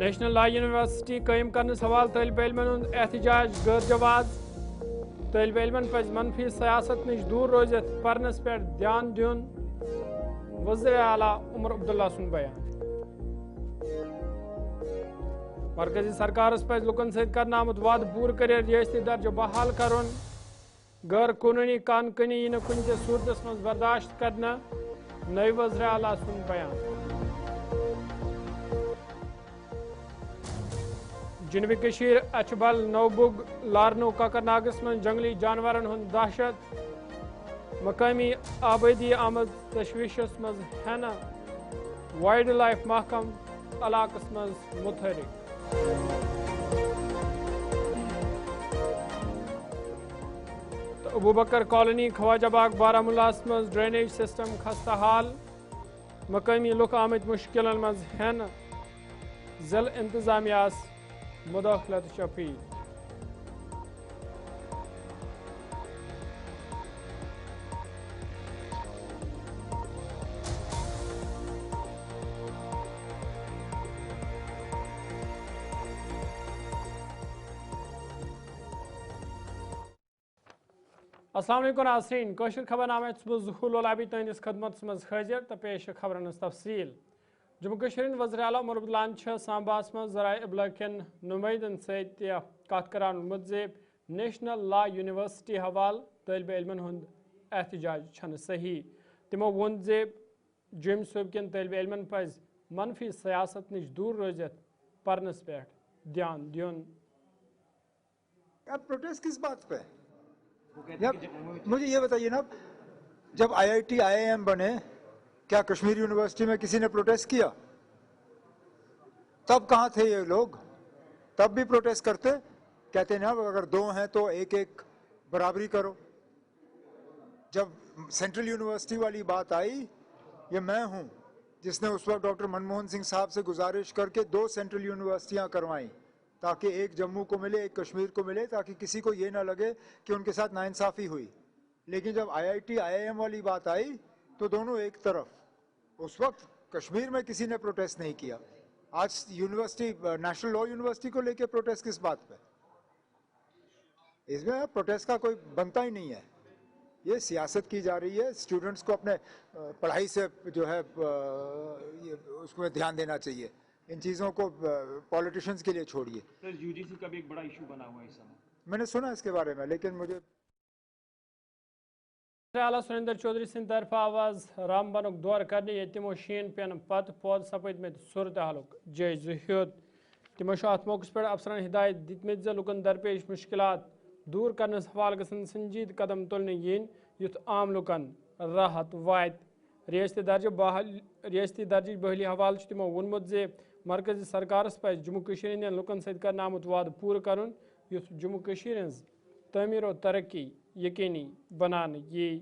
National law university قائم کرنے سوال طالب علمن ہند احتجاج غیر جواز طالب علمن پز منفی سیاست نش دور روزت پرنس پہ دھیان دین وزیر اعلیٰ عمر عبداللہ سن بیان مرکزی سرکارس پز لکن ست کرنا آمت وعدہ پور کر ریاستی درجہ بحال کرن غیر قانونی کان کنی یہ کن تہ صورتس مز برداشت کرنا نئی وزیر اعلیٰ سن بیان جنوبی کشیر اچبل نوبگ لارنو ککر ناگس من جنگلی جانورن ہند دہشت مقامی آبادی آمد تشویشس مز ہینہ وائلڈ لائف محکم علاقس مز متحرک ابوبکر کالونی خواجہ باغ بارہمولہ مز ڈرینیج سسٹم خستہ حال مقامی لوک آمت مشکلن مز ہینہ ضلع انتظامیہ مداخلت اپیل السلام علیکم ناظرین کوشر خبر نامہ ظہور لولابی تہندس خدمت مز حاضر تو پیش خبرن تفصیل جموں کشمیر وزیر اعلیٰ عمر عبداللہ سامباس مز ذرائع ابلاغ کن نمائندن ست کت کران وونمت زِ نیشنل لا یونیورسٹی حوالہ طالب علمن ہند احتجاج چھن صحیح تمو وون زِ جم صوبہ کن طالب علمن پز منفی سیاست نش دور روزت پرنس پہ دھیان دیون. اب پروٹیسٹ کس بات پہ؟ مجھے یہ بتائیے نا، جب آئی I T I I am بنے کیا کشمیر یونیورسٹی میں کسی نے پروٹیسٹ کیا؟ تب کہاں تھے یہ لوگ؟ تب بھی پروٹیسٹ کرتے، کہتے نا اگر دو ہیں تو ایک ایک برابری کرو. جب سینٹرل یونیورسٹی والی بات آئی، یہ میں ہوں جس نے اس وقت ڈاکٹر منموہن سنگھ صاحب سے گزارش کر کے 2 سینٹرل یونیورسٹیاں کروائیں تاکہ ایک جموں کو ملے ایک کشمیر کو ملے، تاکہ کسی کو یہ نہ لگے کہ ان کے ساتھ ناانصافی ہوئی. لیکن جب آئی I T I I am والی بات آئی تو دونوں ایک طرف. اس وقت کشمیر میں کسی نے پروٹیسٹ نہیں کیا. آج یونیورسٹی نیشنل لا یونیورسٹی کو لے کے پروٹیسٹ کس بات پہ؟ اس میں پروٹیسٹ کا کوئی بنتا ہی نہیں ہے. یہ سیاست کی جا رہی ہے. اسٹوڈنٹس کو اپنے پڑھائی سے جو ہے اس کو دھیان دینا چاہیے. ان چیزوں کو پولیٹیشنز کے لیے چھوڑیے. سر یو جی سی کا بھی ایک بڑا ایشو بنا ہوا ہے اس سمے. میں نے سنا اس کے بارے میں، لیکن مجھے وزیر اعلیٰ سریندر چودھری سند طرف آواز رام بنک دور کرنے یہ تمو شین پین پت پود سپدمت صورت حالک جائزہ ہیوت. تمو ات موقع پہ افسران ہدایت دتمت زِ لکن درپیش مشکلات دور کرنس حوالہ گژھن سنجید قدم تلنے ین یُتھ عام لکن راحت وات. ریاستی درجہ بحالی حوالہ تمو وونمت زِ مرکزی سرکارس پز جموں کشمیر ہندین لکن ست کرنا آمت وعدہ پور کرن یُتھ جموں کشمیر ہنز تعمیر و ترقی یقینی بنانے یہ.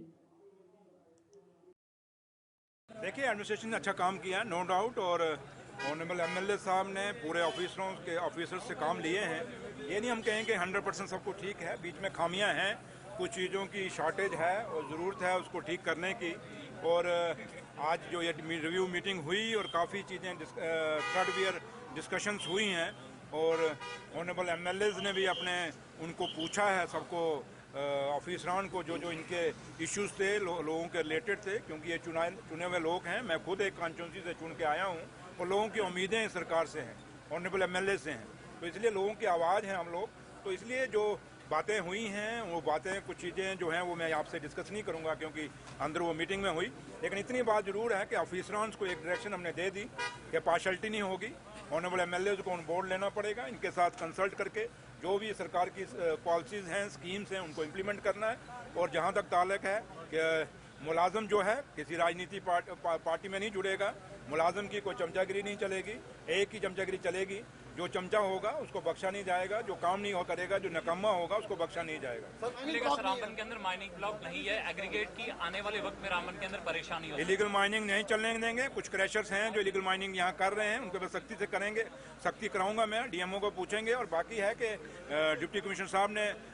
دیکھیے ایڈمنسٹریشن نے اچھا کام کیا نو ڈاؤٹ، اور آنریبل ایم ایل اے صاحب نے پورے آفیسرز سے کام لیے ہیں. یہ نہیں ہم کہیں کہ 100% سب کو ٹھیک ہے، بیچ میں خامیاں ہیں، کچھ چیزوں کی شارٹیج ہے اور ضرورت ہے اس کو ٹھیک کرنے کی. اور آج جو یہ ریویو میٹنگ ہوئی اور کافی چیزیں تھرڈ ویئر ڈسکشنز ہوئی ہیں، اور آنریبل ایم ایل ایز نے بھی اپنے ان کو پوچھا ہے سب کو آفیسران کو جو ان کے ایشوز تھے لوگوں کے ریلیٹڈ تھے، کیونکہ یہ چنے ہوئے لوگ ہیں. میں خود ایک کانسٹیچوئنسی سے چن کے آیا ہوں اور لوگوں کی امیدیں سرکار سے ہیں، آنریبل ایم ایل اے سے ہیں. تو اس لیے لوگوں کی آواز ہیں ہم لوگ. تو اس لیے جو باتیں ہوئی ہیں وہ باتیں کچھ چیزیں جو ہیں وہ میں آپ سے ڈسکس نہیں کروں گا کیونکہ اندر وہ میٹنگ میں ہوئی. لیکن اتنی بات ضرور ہے کہ آفیسران کو ایک ڈائریکشن ہم نے دے دی کہ پارشلٹی نہیں ہوگی. آنریبل ایم ایل اے کو آن بورڈ لینا پڑے گا، ان کے ساتھ کنسلٹ کر کے جو بھی سرکار کی پالیسیز ہیں اسکیمز ہیں ان کو امپلیمنٹ کرنا ہے. اور جہاں تک تعلق ہے کہ ملازم جو ہے کسی راجنیتی پارٹی میں نہیں جڑے گا، ملازم کی کوئی چمچہ گری نہیں چلے گی، ایک ہی چمچہ گری چلے گی. جو چمچہ ہوگا اس کو بخشا نہیں جائے گا، جو کام نہیں کرے گا، جو نکمہ ہوگا اس کو بخشا نہیں جائے گا. رامبن کے اندر مائننگ بلاک نہیں ہے، ایگریگیٹ کی آنے والے وقت میں رامبن کے اندر پریشانی ہوگی. الیگل مائننگ نہیں چلنے دیں گے. کچھ کریشرز ہیں جو الیگل مائننگ یہاں کر رہے ہیں، ان کو سختی سے کریں گے. سختی کراؤں گا میں، ڈی ایم او کو پوچھیں گے. اور باقی ہے کہ ڈپٹی کمشنر صاحب نے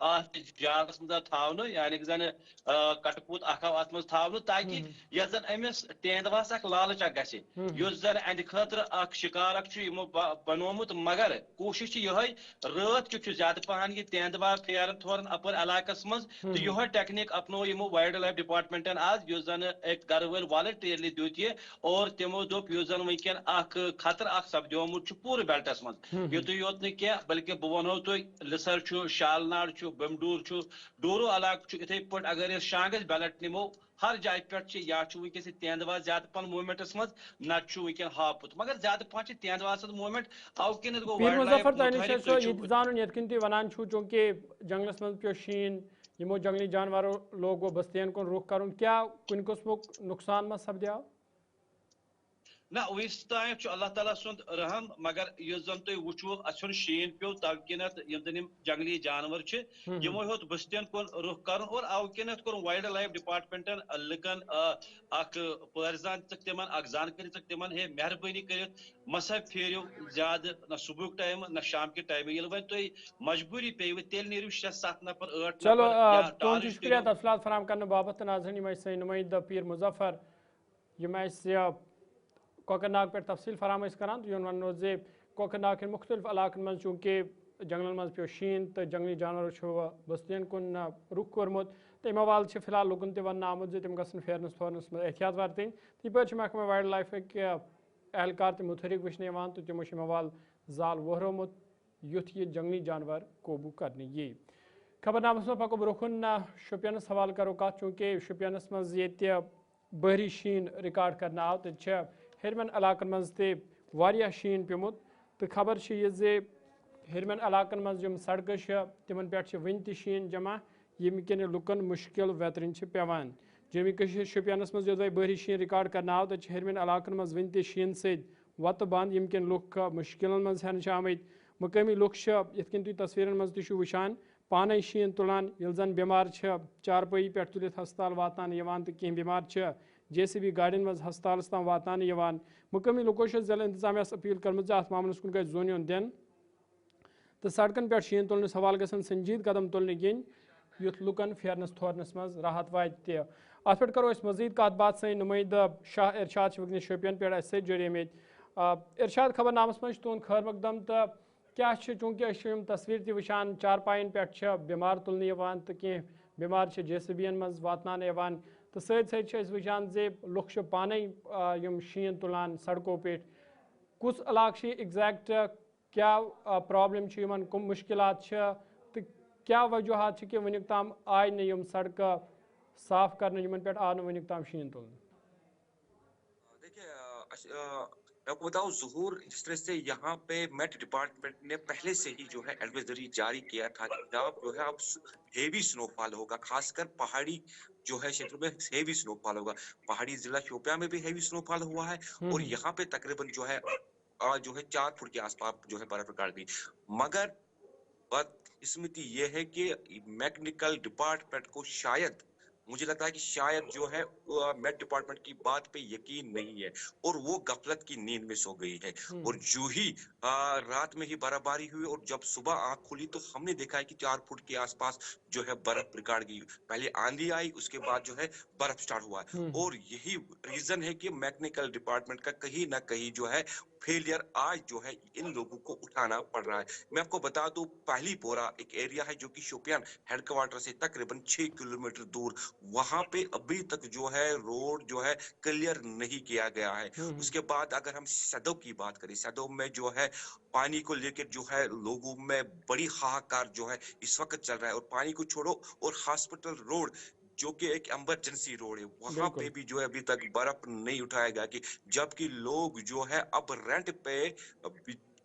جالس مز تھاون یعنی زن کٹپوت اخو ات مز تھاون تاکہ یس زن امس تیندواس اخ لالچ اخ گژھِ یس زن اند خاطر اخ شکار اخ یمو بنومت مگر کوشش یہ رات کیت زیادہ پہن یہ تیندوار پھیرن تھورن اپر علاقس مز تو یہ ٹیکنیک اپنو یمو وائلڈ لائف ڈپارٹمنٹن آز یس زن ایک گھر ول والنٹیئرلی دیت یہ اور تمو دوپ یس زن ونکن اخ خطر اخ سپدیومت پورے بیلٹس مز یوت یوت نہ کینٛہہ بلکہ بہ ونو تہ لسر شالناڑ بمڈور ڈورو علاقہ اتھے پٲٹھۍ اگر أسۍ شانگس بیلٹ نمو ہر جائے پہ یا ونکس تیندوا زیادہ پہن موومنٹس مز نت ونکن ہاپت مگر زیادہ پہن تیندواس موومنٹ او کن گو پیر وائلڈ لائف مظفر تہ نش یہ زانن یت کن تھی ونان چھو چونکہ جنگلس مز پیو شین یمو جنگلی جانورو لوگو بستین کن رخ کرن کیا کن قسمک نقصان ما سپدیو نہ ویس تام اللہ تعالیٰ سند رحم مگر اس زن تھی وچو اتھن شین پیو تو کنت یم زن جنگلی جانور یمو ہیوت بستین کن رخ کرن اور او کنت کور وائلڈ لائف ڈپارٹمنٹن لکن اخ پرزان تمن اخ زانکاری تمن ہے مہربانی کرت مسا پھیرو زیادہ نہ صبح ٹائم نہ شام کے ٹائم یل ون تھی مجبوری پیو تیل نیرو 6-7 نفر 8 چلو نفر تہد شکریہ تفصیلات فراہم کرنے باپت ناظرین یم سن نمائندہ پیر مظفر یم کوکر ناگ پہ تفصیل فراہم کران تو یہ ونو زی کوکر ناگ کے مختلف علاقن من چونکہ جنگلن من پیو شین تو جنگلی جانور بستین کن رخ کورمت تو ام حوالہ فی الحال لوکن تہ ون آمت زی تم گھن پھیرنس تھورنس من احتیاط ورتن تھی پہ محکمہ وائلڈ لائفک اہلکار تہ متحرک وچھنے تو تمو ام حوالہ زال وہرومت یُتھ یہ جنگلی جانور قوبو کرنے یہ خبر نامس من پکو برکن شوپینس حوالہ کرو کت چونکہ شوپینس مز یہ بحری شین ریکارڈ کرنے آو تو ہیرمن علاقن مز تہ واریاہ شین پیومت تو خبر یہ زی ہیرمن علاقن مز یم سڑکہ تمن پہ ون تہ شین جمع یم کن لکن مشکل ویترن پیوان جنوبی کشیر شوپینس مز یوت بحری شین ریکارڈ کرنے آو تو ہیرمن علاقن مز ون تہ شین ست وت بند یم کن لوک مشکلن مز ہن آمت مقامی لوک یت کن تھی تصویرن مز تہ وچان پانے شین تلان یل زن بیمار چارپائی پہ تلت ہسپتال واتان تو کھین بیمار JCB گاڑین مز ہسپتالس تام واتان مقامی لوکو ضلع انتظامیہ اپیل کرمت ات معاملس کن گژھِ زون یون دن تو سڑکن پہ شین تلنس حوالہ گژھن سنجید قدم تلنے ین یُتھ لکن پھیرنس تھورنس مز راحت وات تہ ات پہ کرو مزید کت بات سن نمائندہ شاہ ارشاد ونکس شوپین پہ اس جڑے مت ارشاد خبر نامس مز تہد خیر مقدم تو کیا چونکہ تصویر تہ وچان چارپائن پہ بیمار تلنے تو کی بیمار JCB مز واتنان تو ست وچان زی لوک پانے یم شین تلان سڑکوں پہ کس علاقہ ایگزیکٹ کیا پرابلم کم مشکلات تو کیا وجوہات کہ ونیک تام آئی نہ یم سڑکہ صاف کرنے یمن پہ آو نہ ونیک تام شین تلن دیکھیے میں آپ کو بتاؤں ظہور جس طرح سے یہاں پہ میٹ ڈپارٹمنٹ نے پہلے سے ہی جو ہے ایڈوائزری جاری کیا تھا کہ جب جو ہے اب ہیوی سنو فال ہوگا خاص کر پہاڑی جو ہے شہر میں ہیوی سنو فال ہوگا پہاڑی ضلع شوپیاں میں بھی ہیوی سنو فال ہوا ہے اور یہاں پہ تقریباً جو ہے 4 فٹ کے آس پاس جو ہے برف ریکارڈ گئی مگر بدقسمتی یہ ہے کہ میکنیکل ڈپارٹمنٹ کو شاید مجھے لگتا ہے کہ شاید جو ہے میٹ ڈپارٹمنٹ کی بات پہ یقین نہیں ہے اور وہ غفلت کی نیند میں سو گئی ہے اور جو ہی رات میں ہی برف باری ہوئی اور جب صبح آنکھ کھلی تو ہم نے دیکھا ہے کہ 4 فٹ کے آس پاس جو ہے برف ریکارڈ گئی پہلے آندھی آئی اس کے بعد جو ہے برف سٹارٹ ہوا ہے اور یہی ریزن ہے کہ میکنیکل ڈپارٹمنٹ کا کہیں نہ کہیں جو ہے فیلئر آج جو ہے ان لوگوں کو اٹھانا پڑ رہا ہے میں آپ کو بتا دوں پہلی پورا ایک ایریا ہے جو کہ شوپیان ہیڈ کوارٹر سے تقریباً 6 کلومیٹر دور وہاں پہ ابھی تک جو ہے روڈ جو ہے کلیئر نہیں کیا گیا ہے اس کے بعد اگر ہم سدو کی بات کریں سدو میں جو ہے پانی کو لے کر جو ہے لوگوں میں بڑی ہاہکار جو ہے اس وقت چل رہا ہے اور پانی کو چھوڑو اور ہاسپٹل روڈ جو کہ ایک ایمرجنسی روڈ ہے وہاں پہ بھی جو ہے ابھی تک برف نہیں اٹھایا گیا کہ جبکہ لوگ جو ہے اب رینٹ پہ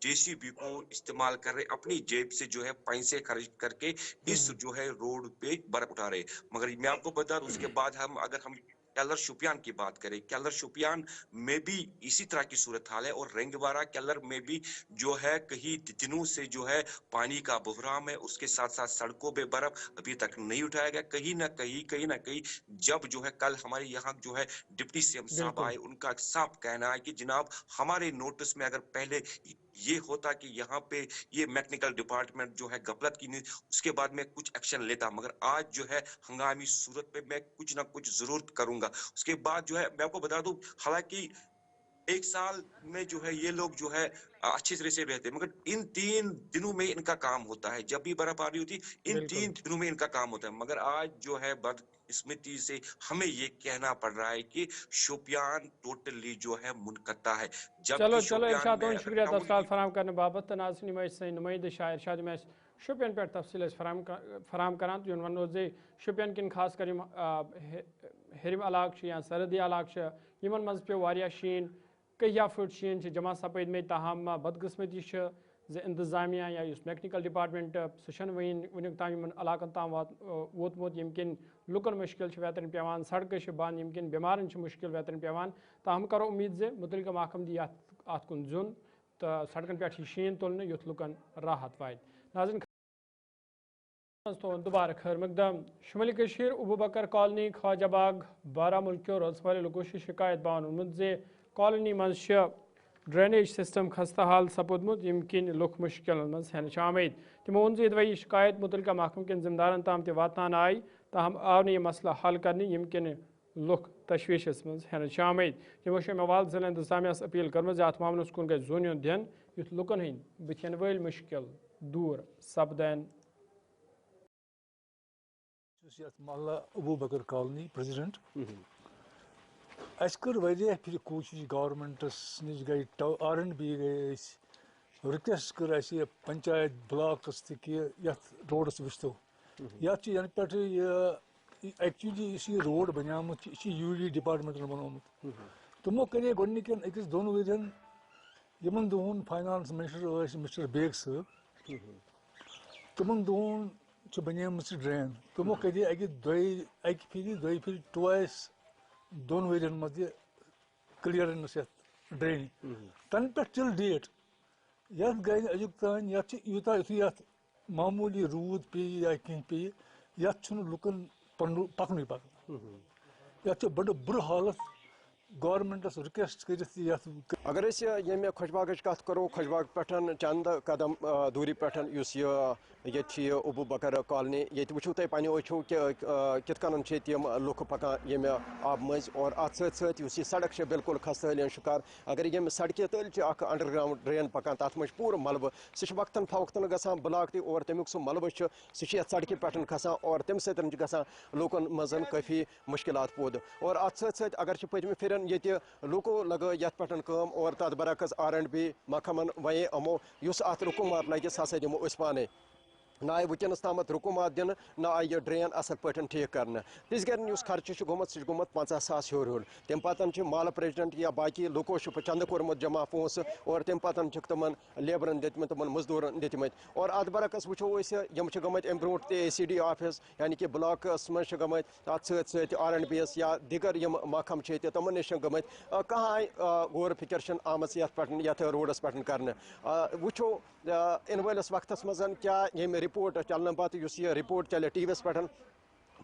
JCB کو استعمال کر رہے اپنی جیب سے جو ہے پیسے خرچ کر کے اس جو ہے روڈ پہ برف اٹھا رہے مگر میں آپ کو بتا دوں اس کے بعد اگر ہم کیلر شوپیان کی بات کریں کیلر شوپیان میں بھی اسی طرح کی صورتحال ہے اور رنگوارہ کیلر میں بھی جو ہے کہیں دنوں سے جو ہے پانی کا بحران ہے اس کے ساتھ ساتھ سڑکوں پہ برف ابھی تک نہیں اٹھایا گیا کہیں نہ کہیں جب جو ہے کل ہمارے یہاں جو ہے ڈپٹی CM صاحب آئے ان کا صاف کہنا ہے کہ جناب ہمارے نوٹس میں اگر پہلے یہ ہوتا کہ یہاں پہ یہ میکنیکل ڈپارٹمنٹ جو ہے غفلت کی نہیں، اس کے بعد میں کچھ ایکشن لیتا، مگر آج جو ہے ہنگامی صورت پہ میں کچھ نہ کچھ ضرور کروں گا. اس کے بعد جو ہے میں آپ کو بتا دوں، حالانکہ ایک سال میں جو ہے یہ لوگ جو ہے اچھی طرح سے رہتے ہیں، مگر ان 3 دنوں میں ان کا کام ہوتا ہے. جب بھی برف باری ہوتی ان بالکل 3 دنوں میں ان کا کام ہوتا ہے. مگر آج جو ہے بدقسمتی سے ہمیں یہ کہنا پڑ رہا ہے کہ شوپیان ٹوٹلی جو ہے منقطع ہے. چلو جبکہ چلو شوپیان ارشاد میں تہذ اگر شکریہ ٹاؤن تفصیلات کی فراہم کرنے باپت ناظرین سن نمائندہ شاہ ارشاد شوپین پہ تفصیل فراہم کران تو ونو زی شوپین کن خاص کر ہرم علاقہ یا سرحدی علاقہ یمن مز پیو واریاہ شین کہیا فٹ شین جمع سپد میں تاہم بدقسمتی انتظامیہ یا اس میکنیکل ڈپارٹمنٹ سہ ونیک تام علاقن تام ووتمت یم کن لکن مشکل ویترن پیوان، سڑکیں بند یم کن بیمارن مشکل ویترن پیوان. تاہم کرو امید زِ متعلقہ محکم دی ات کن زون تو سڑکن پہ شین تلنے یُتھ لکن راحت وات. ناظرین دوبارہ خیر مقدم شمالی کشیر ابو بکر کالونی خواجہ باغ بارہمولہ روز والے لوگوں سے شکایت بیان اونمت زِ کالونی مز ڈرینیج سسٹم خستہ حال سپودمت یم کن لوک مشکل مز ہینچ آمد. تمو وون زِ یہ شکایت متعلقہ محکمہ کن ذمہ دارن تام تہ واتنان آئی تاہم آو نہ یہ مسئلہ حل کرنے یم کن لوک تشویشس مز ہینچ آمد. تمو موال ضلع انتظامیہ اپیل کرم ات معاملس کن گژھِ زون دین یُتھ لکن ہند بتھین ول مشکل دور سپدن. محلہ ابو بکر کالونی پریزیڈنٹ اس کر واریاہ پھر کوشش گورنمنٹس نش گئی R&B گئی رکویسٹ کر اس پنچایت بلاکس تہ کہ یتھ روڈس وچھتو یتھ ین پہ ایکچولی اس روڈ بنیامت یہ UD ڈپارٹمنٹن بنومت. تمو کرے گۄڈنِکٮ۪ن أکِس دۄن ؤرین یمن دۄہن فائنانس منسٹر ٲسۍ مسٹر بیگ صٲب تمن دۄہن بنیمٕژ ڈرین تمو کرے اکہِ پھر ٹوائس دۄن ؤرین منٛز یہِ کلیئرنس یتھ ڈرینہِ تن پہ ٹل ڈیٹ یتھ گئی نہٕ أزیُک تام یتھ یوٗتاہ یُتھُے یتھ معموٗلی روٗد پیٚیہِ یا کینٛہہ پیٚیہِ یتھ چھُنہٕ لُکن پکنُے پکان یتھ چھِ بڑٕ بُرٕ حالت گورمنٹس رِکویسٹ کٔرِتھ یتھ. اگر ییٚمہِ خۄش باغٕچ کتھ کرو خۄش باغ پٮ۪ٹھ چند قدم دوٗری پٮ۪ٹھ یُس یہ ابو بکر کالونی یہ وچھو تُہۍ پننٮ۪و أچھو کہ کِتھ کٔنن چھِ تِم لُکھ پکان ییٚمہِ آبہٕ مٔنٛزۍ اور اتھ سۭتۍ سۭتۍ یُس یہِ سڑک چھِ بالکل خستہٕ حٲلین شکار. اگر ییٚمہِ سڑکہِ تٔلۍ چھِ اکھ انڈر گراؤنڈ ڈرین پکان تتھ منٛز چھُ پوٗرٕ ملبہٕ سُہ چھُ وقتن فوقتن گژھان بلاک تہِ اور تمیُک سُہ ملبہٕ چھُ سُہ چھُ یتھ سڑکہِ پٮ۪ٹھ کھسان اور تمہِ سۭتۍ چھُ گژھان لوٗکن منٛز کٲفی مُشکلات پٲدٕ. اور اتھ سۭتۍ سۭتۍ اگر چھِ پٔتمہِ پھِرن ییٚتہِ لوٗکو لگٲے یتھ پٮ۪ٹھ کٲم اور تتھ برعکس R&B محکمن ونے یِمو یُس اتھ رُکوٗمات لگہِ سُہ ہسا دِمو أسۍ پانے. نہ آیہِ ونکیٚنس تامتھ رُکوٗمات دِنہٕ نہ آیہِ یہِ ڈرین اصل پٲٹھۍ ٹھیٖک کرنہٕ. تِژھ گرِ یُس خرچہٕ چھُ گوٚمُت سُہ چھُ گوٚمُت 50,000 ہیوٚر. تمہِ پتہٕ چھِ محلہٕ پریزیڈنٹ یا باقٕے لُکو چھُ چندٕ کوٚرمُت جمع پونٛسہٕ اور تمہِ پتہٕ چھِکھ تِمن لیبرن دِتمٕتۍ تِمن مزدوٗرن دِتمٕتۍ. اور اتھ برعکس وٕچھو أسۍ یِم چھِ گٔمٕتۍ امہِ برونٛٹھ تہِ ACD آفس یعنی کہ بلاکس منٛز چھِ گٔمٕتۍ اتھ سۭتۍ سۭتۍ R&B یس یا دیگر یِم محکم چھِ ییٚتہِ تِمن نِش چھِ گٔمٕتۍ کانٛہہ آیہِ غور فِکر چھِنہٕ آمٕژ یتھ پٮ۪ٹھ یتھ روڈس پٮ۪ٹھ کرنہٕ. وٕچھو یِنہٕ وٲلِس وقتس منٛز کیاہ ییٚمہِ رِپورٹ چلنہٕ پتہٕ یُس یہِ رِپورٹ چلہِ ٹی وی یس پٮ۪ٹھ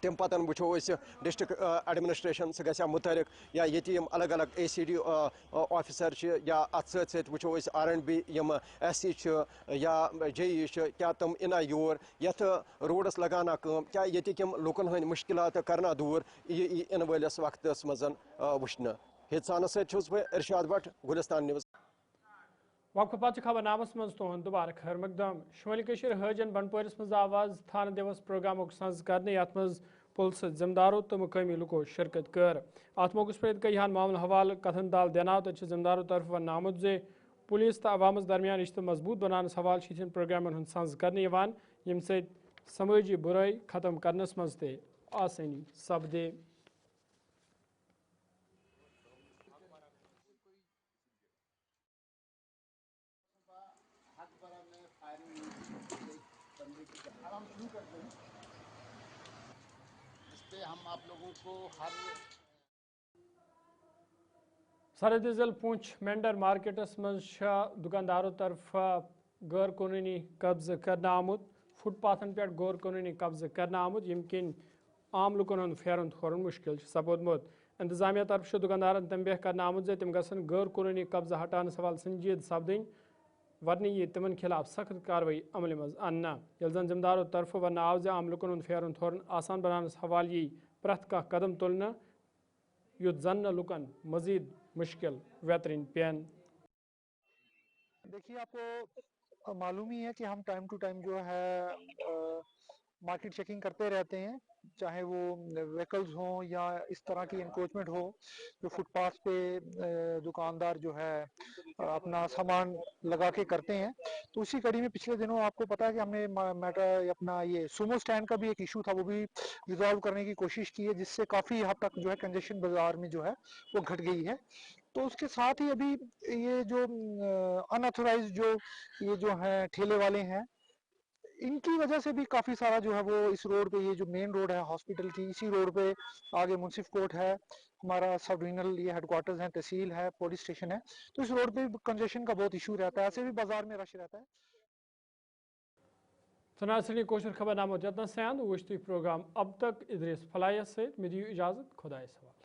تمہِ پتہٕ وٕچھو أسۍ ڈسٹرک ایڈمنسٹریشن سُہ گژھِ ہا مُتحرک یا ییٚتہِ یِم الگ الگ ACD آفیسر چھِ یا اتھ سۭتۍ سۭتۍ وٕچھو أسۍ R&B یِم SC چھِ یا JE چھِ کیاہ تِم یِنا یور یتھ روڈس لگانا کٲم کیاہ ییٚتِکۍ یِم لُکن ہٕنٛدۍ مُشکلات کرنا دوٗر یہِ یی یِنہٕ وٲلِس وقتس منٛز وٕچھنہٕ. ہِتسانس سۭتۍ چھُس بہٕ ارشاد بٹ گُلستان نِوٕز. وقفہ پتہ خبر نامس مز تہد دوبارہ خیر مقدم شمالی کشیر حاجن بنڈپورس مز آواز تھانہ دیوس پروگرامک سنز کرنے یت مز پُلسہٕ ذمہ دارو تو مقامی لُکو شرکت کر. ات موقعس پہ کئی معاملہ حوالہ کتھن دال دیناو تتہ ذمہ دارو طرف ون آمت زِ پولیس تو عوامس درمیان رشتہ مضبوط بنانس حوالہ ان پروگرامن ہند سنز کرنے یم سۭتۍ سمٲجی برائی ختم کرنس مز تہ آسانی سپدے. ہم آپ لوگوں کو ہر سرحدی ضلع پونچھ مینڈر مارکیٹس مز دکانداروں طرف غیر قانونی قبضہ کرنا آمت. فٹ پاتھن پہ غیر قانونی قبضہ کرنا آمت یم کن عام لکن ہند پھیرن تھورن مشکل سپودمت. انتظامیہ طرف دکاندارن تنبیہ کرنا آمت زِ تم گھن غیر قانونی قبضہ ہٹانس حوالہ سنجید سپدن ورنہ یہ تمن خلاف سخت کاروائی عمل مز اننا یل زن ذمدارو طرف ون آو زِ عام لکن ہند پھیرن تھورن آسان بنانس حوالہ یی پرٛٮ۪تھ کانٛہہ قدم تُلنہٕ یُتھ زن نہٕ لُکن مزید مشکل ویترٕنۍ پٮ۪ن. دیکھیے آپ کو معلوم ہی ہے کہ ہم ٹائم ٹو ٹائم جو ہے مارکیٹ چیکنگ کرتے رہتے ہیں، چاہے وہ ویکلز ہوں یا اس طرح کی انکروچمنٹ ہو جو فٹ پاتھ پہ دکاندار جو ہے اپنا سامان لگا کے کرتے ہیں. تو اسی کڑی میں پچھلے دنوں آپ کو پتا ہے کہ ہم نے اپنا یہ سومو سٹینڈ کا بھی ایک ایشو تھا، وہ بھی ریزالو کرنے کی کوشش کی ہے، جس سے کافی حد تک جو ہے کنجیشن بازار میں جو ہے وہ گھٹ گئی ہے. تو اس کے ساتھ ہی ابھی یہ جو ان آتھورائز جو ہیں ٹھیلے والے ہیں، ان کی وجہ سے بھی کافی سارا جو ہے وہ اس روڈ پہ، یہ جو مین روڈ ہے ہاسپٹل کی، اسی روڈ پہ آگے منصف کورٹ ہے، ہمارا سب ڈویژنل یہ ہیڈ کوارٹرز ہیں، تحصیل ہے، پولیس اسٹیشن ہے، تو اس روڈ پہ کنجیشن کا بہت ایشو رہتا ہے، ایسے بھی بازار میں رش رہتا ہے. سناسنی کوشر خبر نامہ جتنا سیان وچھ تھی پروگرام اب تک ادریس فلائیس سے مجھے اجازت خدا سوال.